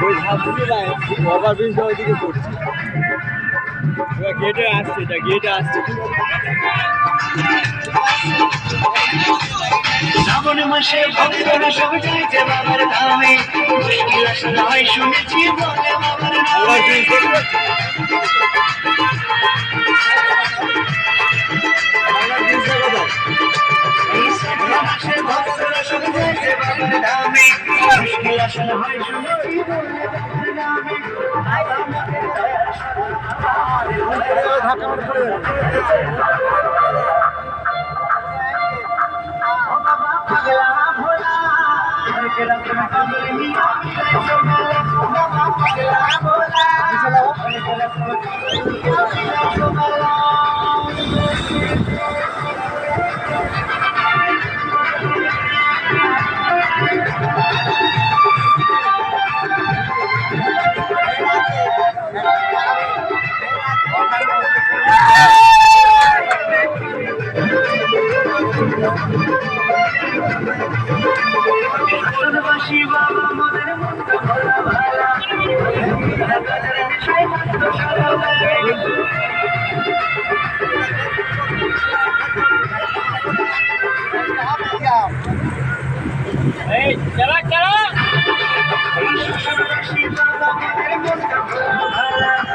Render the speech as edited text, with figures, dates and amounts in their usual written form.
ওই ধাপুটি নাই ওভারব্রিজ ওইদিকে করছে গেটে আসছে এটা গেটে আসছে শ্রাবণ মাসে ভক্তরা সব চাইছে বাবার ধামে মুশকিল আসলে হয় শুনেছি বলে বাবার নামে শ্রাবণ মাসে ভক্তরা সব চাইছে বাবার ধামে মুশকিল আসলে হয় শুনেছি বলে বাবার নামে ধাক্কা মারে পড়ে যাবে শাসনবাসী বাবা মোদের মনটা ভরা ভালা নেশায় মস্ত সারা এই চালা চালা শাসনবাসী বাবা মোদের মনটা ভরা ভালা